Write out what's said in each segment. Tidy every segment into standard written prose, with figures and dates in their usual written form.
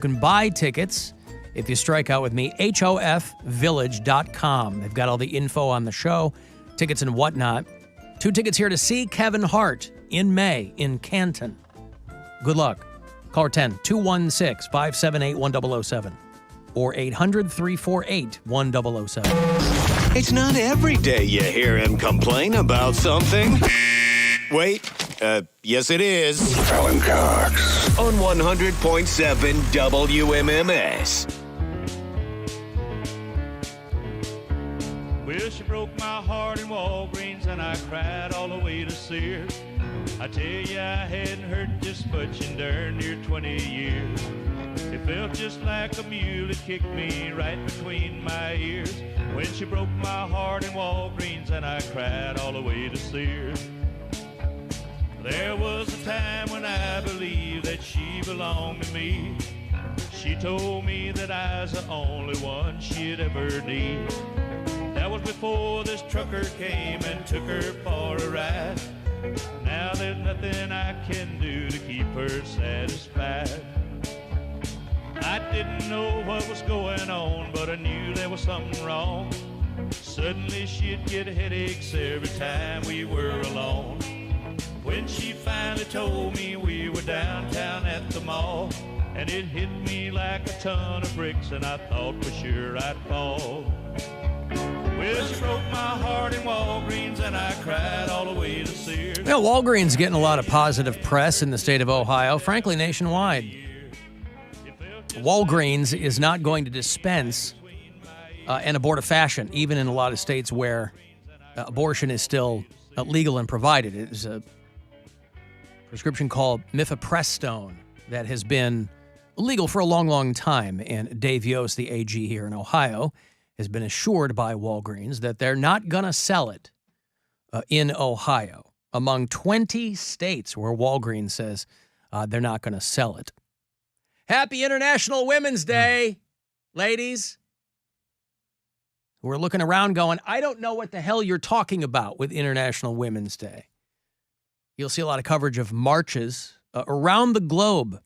You can buy tickets if you strike out with me, hofvillage.com. They've got all the info on the show, tickets and whatnot. 2 tickets here to see Kevin Hart in May in Canton. Good luck. Caller 10-216-578-1007 or 800-348-1007. It's not every day you hear him complain about something. Wait, yes it is. Alan Cox. On 100.7 WMMS. Well, she broke my heart in Walgreens and I cried all the way to Sears. I tell you, I hadn't heard this much in darn near 20 years. It felt just like a mule, it kicked me right between my ears. When she broke my heart in Walgreens and I cried all the way to Sears. There was a time when I believed that she belonged to me. She told me that I was the only one she'd ever need. That was before this trucker came and took her for a ride. Now there's nothing I can do to keep her satisfied. I didn't know what was going on, but I knew there was something wrong. Suddenly she'd get headaches every time we were alone. When she finally told me we were downtown at the mall, and it hit me like a ton of bricks, and I thought for sure I'd fall. Well, she broke my heart in Walgreens, and I cried all the way to Sears. Yeah, Walgreens getting a lot of positive press in the state of Ohio, frankly, nationwide. Walgreens is not going to dispense an abortifacient, even in a lot of states where abortion is still legal and provided. It is a prescription called mifepristone that has been legal for a long, long time. And Dave Yost, the AG here in Ohio, has been assured by Walgreens that they're not going to sell it in Ohio, among 20 states where Walgreens says they're not going to sell it. Happy International Women's Day, ladies. We're looking around going, I don't know what the hell you're talking about with International Women's Day. You'll see a lot of coverage of marches around the globe,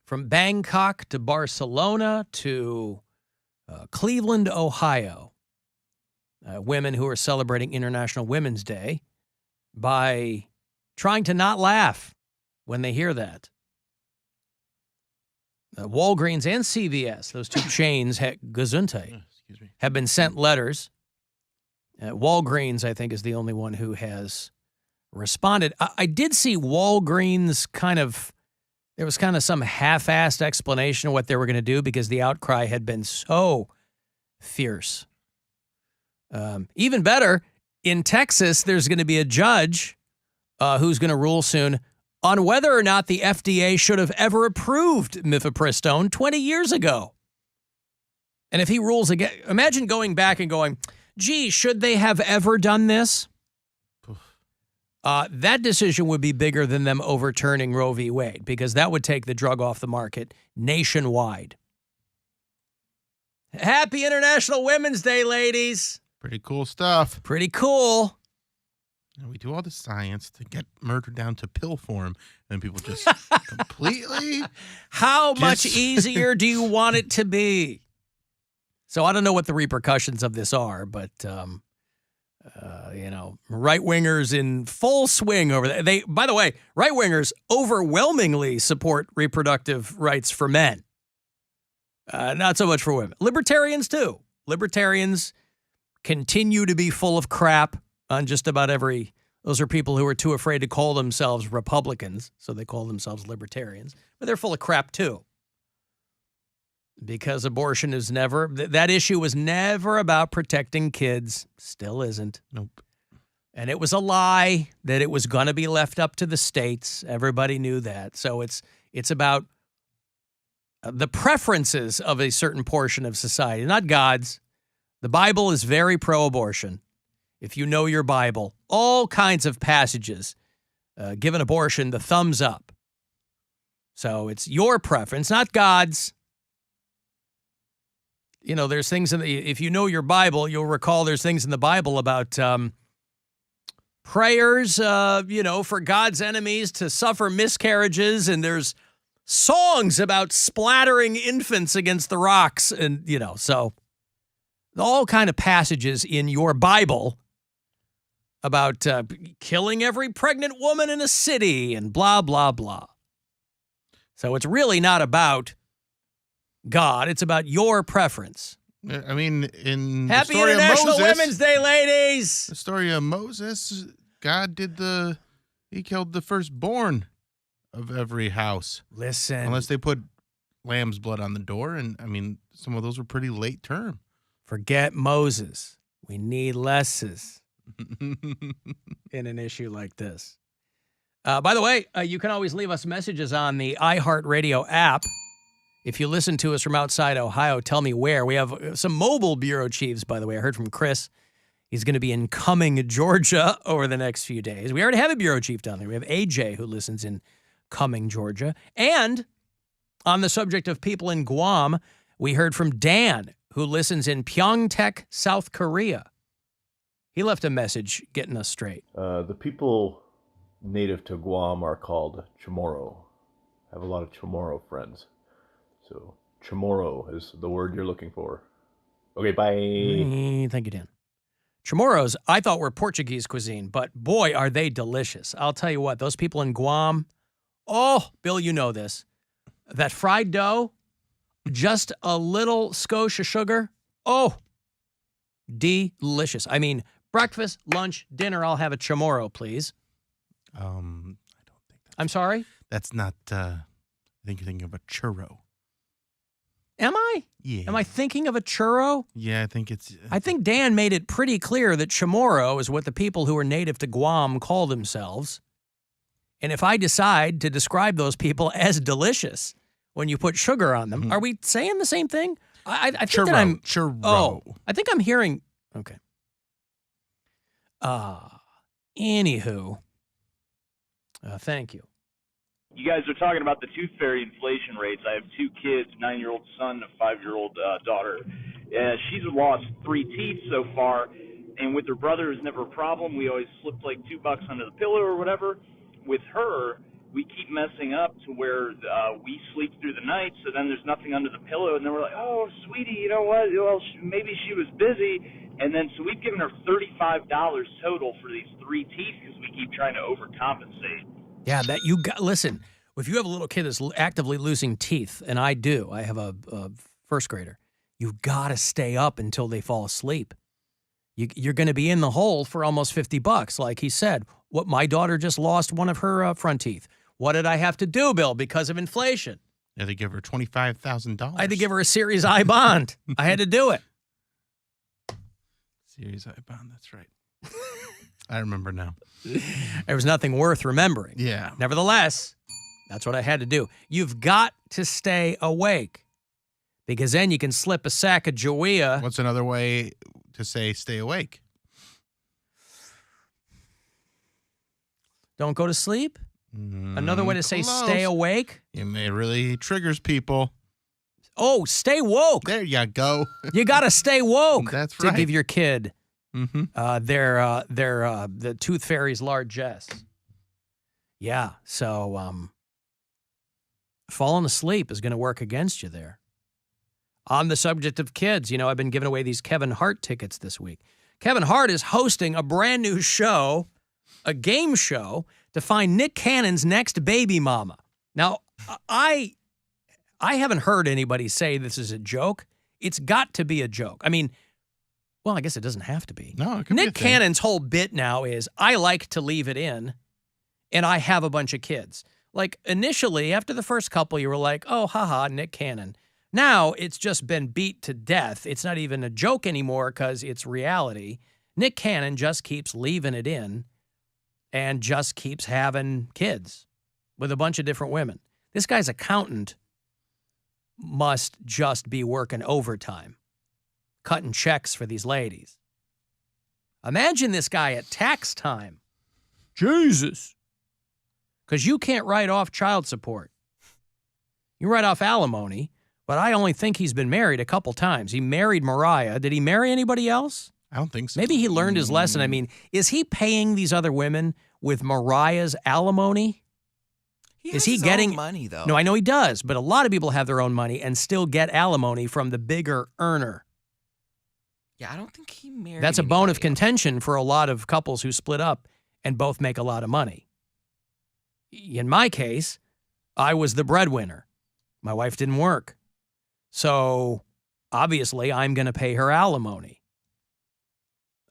from Bangkok to Barcelona to Cleveland, Ohio. Women who are celebrating International Women's Day by trying to not laugh when they hear that. Walgreens and CVS, those two chains, Gesundheit, have been sent letters. Walgreens, I think, is the only one who has responded. I did see Walgreens there was kind of some half-assed explanation of what they were going to do because the outcry had been so fierce. Even better, in Texas, there's going to be a judge who's going to rule soon on whether or not the FDA should have ever approved mifepristone 20 years ago. And if he rules again, imagine going back and going, gee, should they have ever done this? That decision would be bigger than them overturning Roe v. Wade, because that would take the drug off the market nationwide. Happy International Women's Day, ladies. Pretty cool stuff. Pretty cool. And we do all the science to get murder down to pill form, and people just completely... How much easier do you want it to be? So I don't know what the repercussions of this are, but... right-wingers in full swing over there. By the way, right-wingers overwhelmingly support reproductive rights for men. Not so much for women. Libertarians, too. Libertarians continue to be full of crap on just about every... Those are people who are too afraid to call themselves Republicans, so they call themselves libertarians. But they're full of crap, too. Because abortion is never... That issue was never about protecting kids. Still isn't. Nope. And it was a lie that it was going to be left up to the states. Everybody knew that. So it's about the preferences of a certain portion of society, not God's. The Bible is very pro-abortion. If you know your Bible, all kinds of passages give an abortion the thumbs up. So it's your preference, not God's. You know, there's things if you know your Bible, you'll recall there's things in the Bible about prayers, for God's enemies to suffer miscarriages, and there's songs about splattering infants against the rocks. And, so all kind of passages in your Bible about killing every pregnant woman in a city and blah, blah, blah. So it's really not about God. It's about your preference. I mean, in Happy the story International of Moses, Women's Day, ladies. the story of Moses, God he killed the firstborn of every house. Listen. Unless they put lamb's blood on the door. And I mean, some of those were pretty late term. Forget Moses. We need lesses in an issue like this. By the way, you can always leave us messages on the iHeartRadio app. If you listen to us from outside Ohio, tell me where. We have some mobile bureau chiefs, by the way. I heard from Chris. He's going to be in Cumming, Georgia over the next few days. We already have a bureau chief down there. We have AJ, who listens in Cumming, Georgia. And on the subject of people in Guam, we heard from Dan, who listens in Pyeongtaek, South Korea. He left a message getting us straight. The people native to Guam are called Chamorro. I have a lot of Chamorro friends. So Chamorro is the word you're looking for. Okay, bye. Thank you, Dan. Chamorros, I thought were Portuguese cuisine, but boy, are they delicious. I'll tell you what, those people in Guam, oh, Bill, you know this. That fried dough, just a little skosh of sugar, oh, delicious. I mean, breakfast, lunch, dinner, I'll have a chamorro, please. I don't think I'm sorry? that's not, I think you're thinking of a churro. Am I? Yeah. Am I thinking of a churro? Yeah, I think it's. I think Dan made it pretty clear that chamorro is what the people who are native to Guam call themselves. And if I decide to describe those people as delicious when you put sugar on them, are we saying the same thing? I think churro. that I'm... Churro. Oh, I think I'm hearing... Okay. Anywho. Thank you. You guys are talking about the tooth fairy inflation rates. I have two kids, 9-year-old son and a 5-year-old daughter. She's lost 3 teeth so far, and with her brother, it's never a problem. We always slip like $2 under the pillow or whatever. With her, we keep messing up to where we sleep through the night, so then there's nothing under the pillow, and then we're like, oh, sweetie, you know what? Well, maybe she was busy. And then so we've given her $35 total for these 3 teeth because we keep trying to overcompensate. Yeah, that you got. Listen, if you have a little kid that's actively losing teeth, and I do, I have a first grader, you've got to stay up until they fall asleep. You're going to be in the hole for almost $50, like he said. What, my daughter just lost one of her front teeth. What did I have to do, Bill, because of inflation? Yeah, they give her $25,000. I had to give her a Series I bond. I had to do it. Series I bond, that's right. I remember now. There was nothing worth remembering. Yeah. Nevertheless, that's what I had to do. You've got to stay awake because then you can slip a sack of Joia. What's another way to say stay awake? Don't go to sleep? Another way to say stay awake? It really triggers people. Oh, stay woke. There you go. You got to stay woke. That's to right. give your kid Mm-hmm. the Tooth Fairy's largesse. Yeah, so falling asleep is going to work against you there. On the subject of kids, you know, I've been giving away these Kevin Hart tickets this week. Kevin Hart is hosting a brand new show, a game show, to find Nick Cannon's next baby mama. Now, I haven't heard anybody say this is a joke. It's got to be a joke. I mean, well, I guess it doesn't have to be. No, it could be a Nick thing. Cannon's whole bit now is, I like to leave it in, and I have a bunch of kids. Like, initially, after the first couple, you were like, oh, haha, Nick Cannon. Now, it's just been beat to death. It's not even a joke anymore because it's reality. Nick Cannon just keeps leaving it in and just keeps having kids with a bunch of different women. This guy's accountant must just be working overtime, cutting checks for these ladies. Imagine this guy at tax time. Jesus. Because you can't write off child support. You write off alimony, but I only think he's been married a couple times. He married Mariah. Did he marry anybody else? I don't think so. Maybe he learned his lesson. I mean, is he paying these other women with Mariah's alimony? He Is has he his getting own money though? No, I know he does, but a lot of people have their own money and still get alimony from the bigger earner. Yeah, I don't think he married. That's a bone of anybody. contention for a lot of couples who split up and both make a lot of money. In my case, I was the breadwinner. My wife didn't work. So obviously, I'm going to pay her alimony.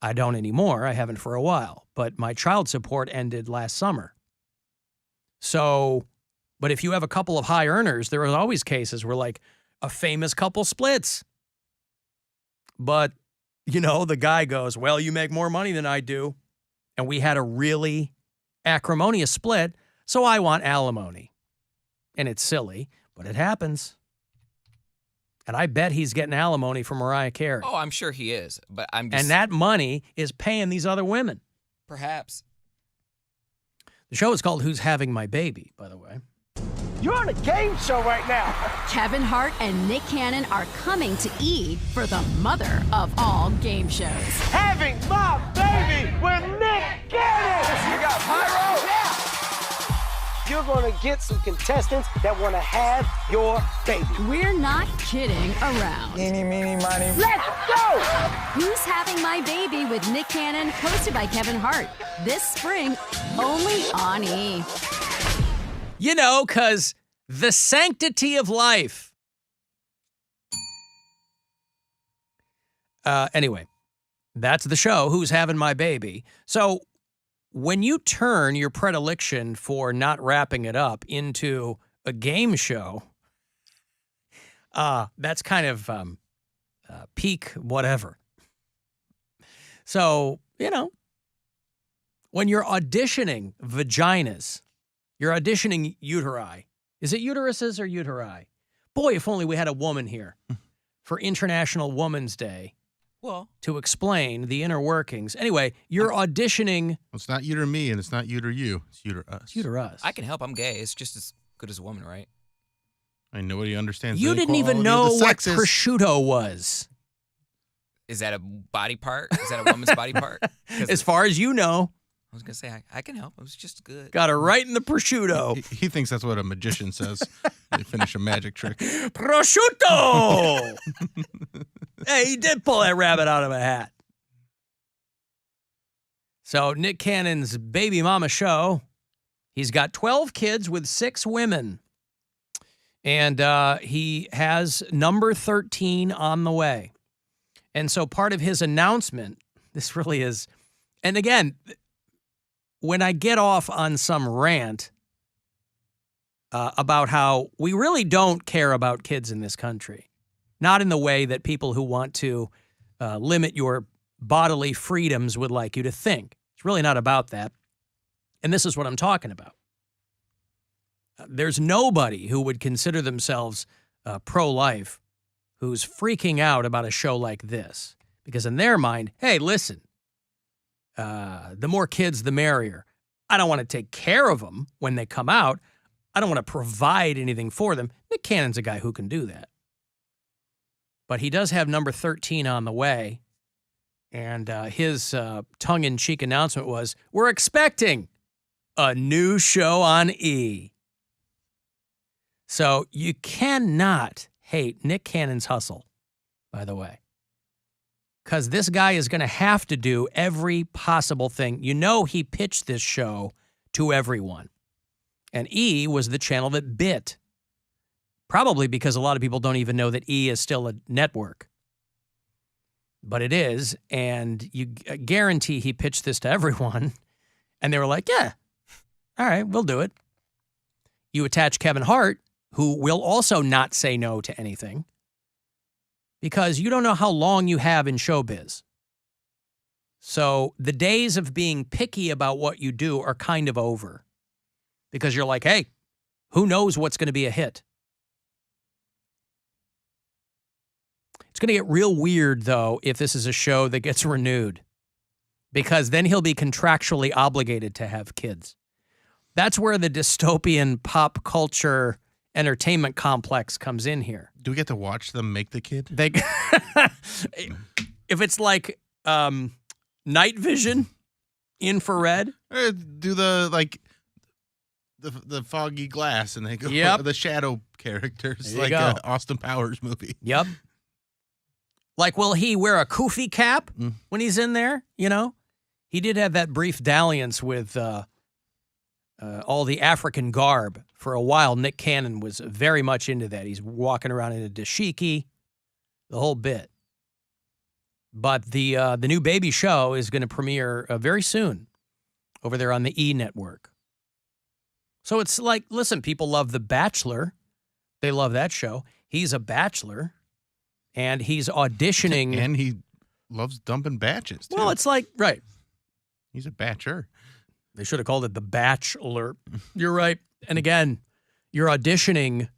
I don't anymore. I haven't for a while. But my child support ended last summer. So, but if you have a couple of high earners, there are always cases where like a famous couple splits. But, you know, the guy goes, well, you make more money than I do. And we had a really acrimonious split. So I want alimony. And it's silly, but it happens. And I bet he's getting alimony from Mariah Carey. Oh, I'm sure he is, but I'm just And that money is paying these other women. perhaps. The show is called Who's Having My Baby, by the way. You're on a game show right now. Kevin Hart and Nick Cannon are coming to E! for the mother of all game shows. Having my baby with Nick Cannon. You got pyro? Yeah. You're going to get some contestants that want to have your baby. We're not kidding around. Eeny, meeny, miny. Let's go! Who's Having My Baby with Nick Cannon, hosted by Kevin Hart. This spring, only on E! You know, because the sanctity of life. Anyway, that's the show, Who's Having My Baby. So when you turn your predilection for not wrapping it up into a game show, that's kind of peak whatever. So, you know, when you're auditioning vaginas, you're auditioning uteri. Is it uteruses or uteri? Boy, if only we had a woman here for International Women's Day Well, to explain the inner workings. Anyway, you're auditioning It's not you or me, and it's not you or you. It's you or us. uterus. I can help. I'm gay. It's just as good as a woman, right? I know nobody understands. You the didn't even equality of know the what sexes. prosciutto was. Is that a body part? Is that a woman's body part? 'Cause As far as you know, I was gonna say I can help. It was just good. got it right in the prosciutto. He thinks that's what a magician says. They finish a magic trick. Prosciutto! Hey, he did pull that rabbit out of a hat. So Nick Cannon's baby mama show, he's got 12 kids with 6 women. And he has number 13 on the way. And so part of his announcement, this really is, and again, when I get off on some rant about how we really don't care about kids in this country, not in the way that people who want to limit your bodily freedoms would like you to think. It's really not about that. And this is what I'm talking about. There's nobody who would consider themselves pro-life who's freaking out about a show like this. Because in their mind, hey, listen, the more kids, the merrier. I don't want to take care of them when they come out. I don't want to provide anything for them. Nick Cannon's a guy who can do that. But he does have number 13 on the way. And his tongue-in-cheek announcement was, we're expecting a new show on E! So you cannot hate Nick Cannon's hustle, by the way. Because this guy is going to have to do every possible thing. You know he pitched this show to everyone. And E! was the channel that bit. Probably because a lot of people don't even know that E! is still a network. But it is, and you guarantee he pitched this to everyone. And they were like, yeah, all right, we'll do it. You attach Kevin Hart, who will also not say no to anything, because you don't know how long you have in showbiz. So the days of being picky about what you do are kind of over, because you're like, hey, who knows what's going to be a hit? It's going to get real weird, though, if this is a show that gets renewed, because then he'll be contractually obligated to have kids. That's where the dystopian pop culture entertainment complex comes in here. Do we get to watch them make the kid? They, if it's like night vision, infrared. Do the the foggy glass, and they go Yep. the shadow characters, There you like go. a Austin Powers movie. Yep. Like, will he wear a kufi cap when he's in there? You know, he did have that brief dalliance with all the African garb for a while. Nick Cannon was very much into that. He's walking around in a dashiki, the whole bit. But the new baby show is going to premiere very soon over there on the E! Network. So it's like, listen, people love The Bachelor. They love that show. He's a bachelor, and he's auditioning. And he loves dumping batches, too. Well, it's like, right. He's a batcher. They should have called it The Bachelor. You're right. And again, you're auditioning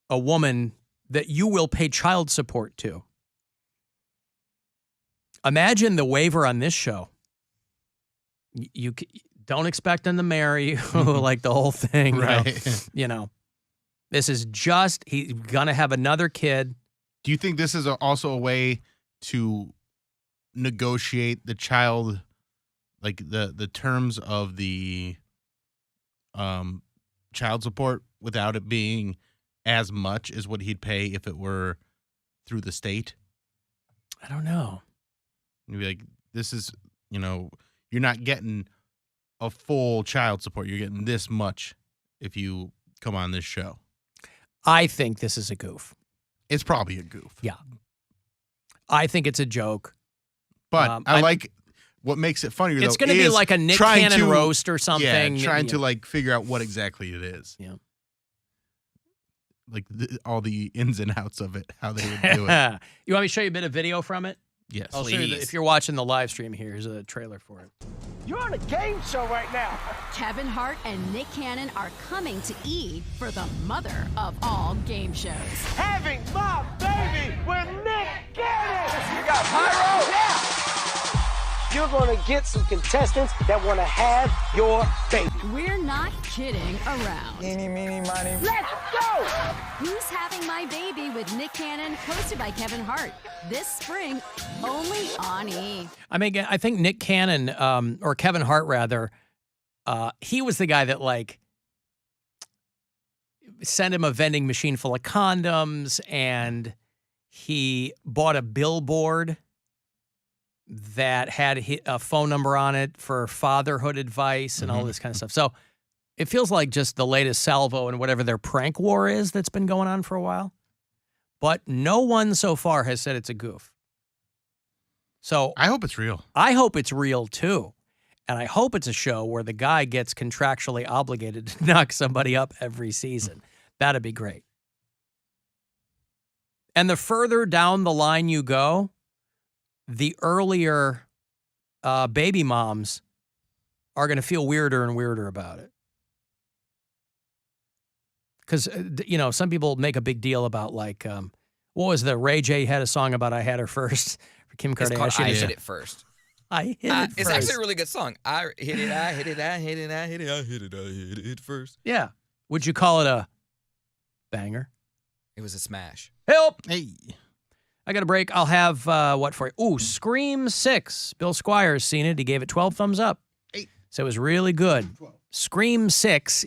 a woman that you will pay child support to. Imagine the waiver on this show. You don't expect them to marry you, like the whole thing. Right. You know, this is just, he's going to have another kid. Do you think this is also a way to negotiate the child, like the terms of the child support without it being as much as what he'd pay if it were through the state? I don't know. You'd be like, this is, you're not getting a full child support. You're getting this much if you come on this show. I think this is a goof. It's probably a goof. Yeah. I think it's a joke. But I like what makes it funnier, it's though, going to be is like a Nick trying Cannon to- roast or something. Yeah, trying to like figure out what exactly it is. Yeah. Like all the ins and outs of it, how they would do it. You want me to show you a bit of video from it? Yes. I'll show you if you're watching the live stream here. Here's a trailer for it. You're on a game show right now. Kevin Hart and Nick Cannon are coming to E! for the mother of all game shows. Having my baby with Nick Cannon. You got pyro? Yeah. You're going to get some contestants that want to have your baby. We're not kidding around. Eeny, meeny, miny. Let's go! Who's Having My Baby with Nick Cannon, hosted by Kevin Hart. This spring, only on E! I mean, I think Nick Cannon, or Kevin Hart rather, he was the guy that like sent him a vending machine full of condoms, and he bought a billboard that had a phone number on it for fatherhood advice and all this kind of stuff. So it feels like just the latest salvo in whatever their prank war is that's been going on for a while. But no one so far has said it's a goof. So I hope it's real. I hope it's real too. And I hope it's a show where the guy gets contractually obligated to knock somebody up every season. That'd be great. And the further down the line you go, the earlier baby moms are going to feel weirder and weirder about it. Because, some people make a big deal about, like, what was the Ray J had a song about I Had Her First for Kim It's called Kardashian. I Hit It First. I hit it first. It's actually a really good song. I hit it, I hit it, I hit it, I hit it, I hit it, I hit it first. Yeah. Would you call it a banger? It was a smash. Help! Hey. I got a break. I'll have what for you? Ooh, Scream 6. Bill Squires seen it. He gave it 12 thumbs up. 8. So it was really good. 12. Scream 6